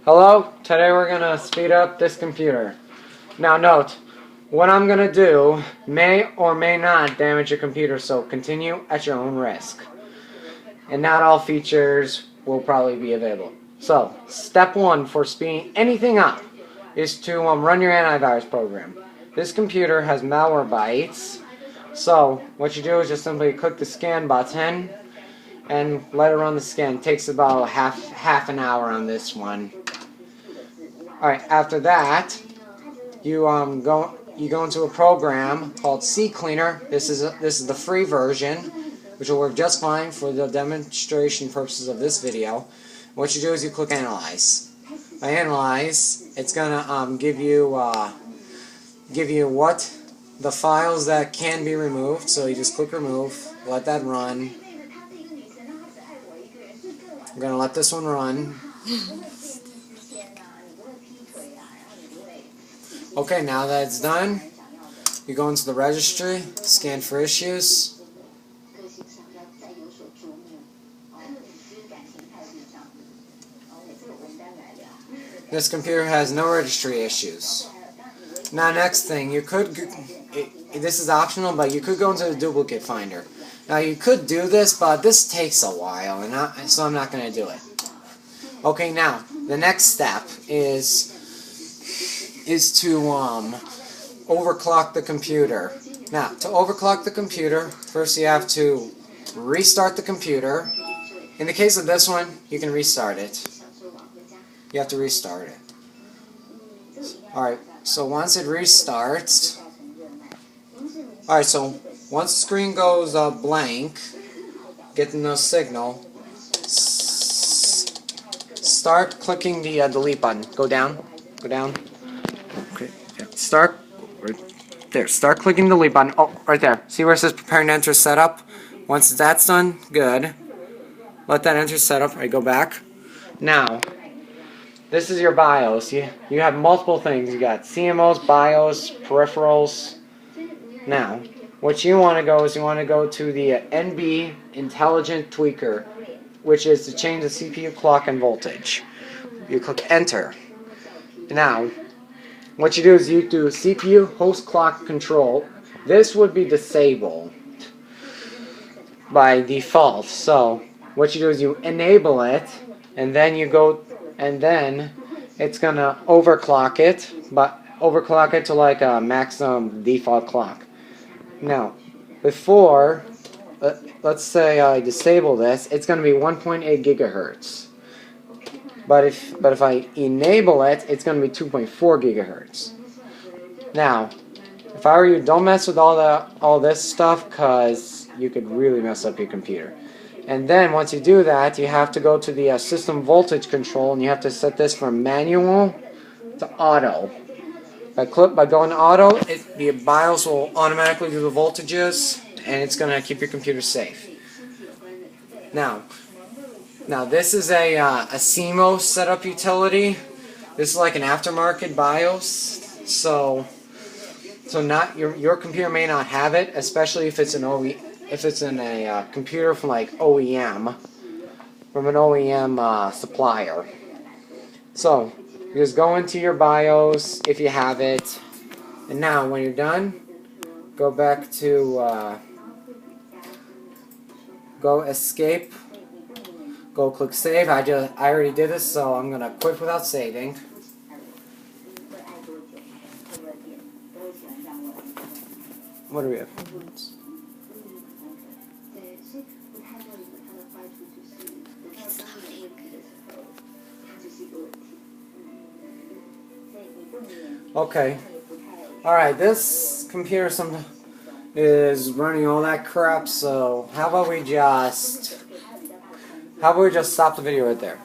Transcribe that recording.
Hello, today we're going to speed up this computer. Now note, what I'm going to do may or may not damage your computer, so continue at your own risk. And not all features will probably be available. So, step one for speeding anything up is to run your antivirus program. This computer has malware so what you do is just simply click the scan button and let it run the scan. It takes about half an hour on this one. Alright, after that, you go into a program called CCleaner. This is the free version, which will work just fine for the demonstration purposes of this video. What you do is you click Analyze. By Analyze, it's gonna give you what the files that can be removed. So you just click Remove, let that run. I'm gonna let this one run. Okay, now that it's done, you go into the registry, scan for issues. This computer has no registry issues. Now, next thing, this is optional, but you could go into the duplicate finder. Now, you could do this, but this takes a while, so I'm not going to do it. Okay, now, the next step is to overclock the computer. Now, to overclock the computer, first you have to restart the computer. In the case of this one, you can restart it. You have to restart it. Alright, so once it restarts, once the screen goes blank, getting no signal, start clicking the delete button. Go down. Okay, start clicking the delete button. Oh, right there. See where it says preparing to enter setup? Once that's done, good. Let that enter setup. Right, go back. Now, this is your BIOS. You have multiple things. You got CMOs, BIOS, peripherals. Now, what you want to go is you want to go to the NB Intelligent Tweaker, which is to change the CPU clock and voltage. You click Enter. Now, what you do is you do CPU host clock control. This would be disabled by default. So, what you do is you enable it, and then it's gonna overclock it, but overclock it to like a maximum default clock. Now, before, let's say I disable this, it's gonna be 1.8 gigahertz. But if I enable it, it's gonna be 2.4 gigahertz. Now, if I were you, don't mess with all this stuff, cause you could really mess up your computer. And then once you do that, you have to go to the system voltage control, and you have to set this from manual to auto. By going to auto, the BIOS will automatically do the voltages, and it's going to keep your computer safe. Now this is a CMOS setup utility. This is like an aftermarket BIOS, so not your computer may not have it, especially if it's in a computer from like OEM, from an OEM supplier. So you just go into your BIOS if you have it, and now when you're done, go back to go escape, go click save. I already did this, so I'm gonna quit without saving. What do we have? Okay. Alright, this computer is running all that crap, so how about we just stop the video right there?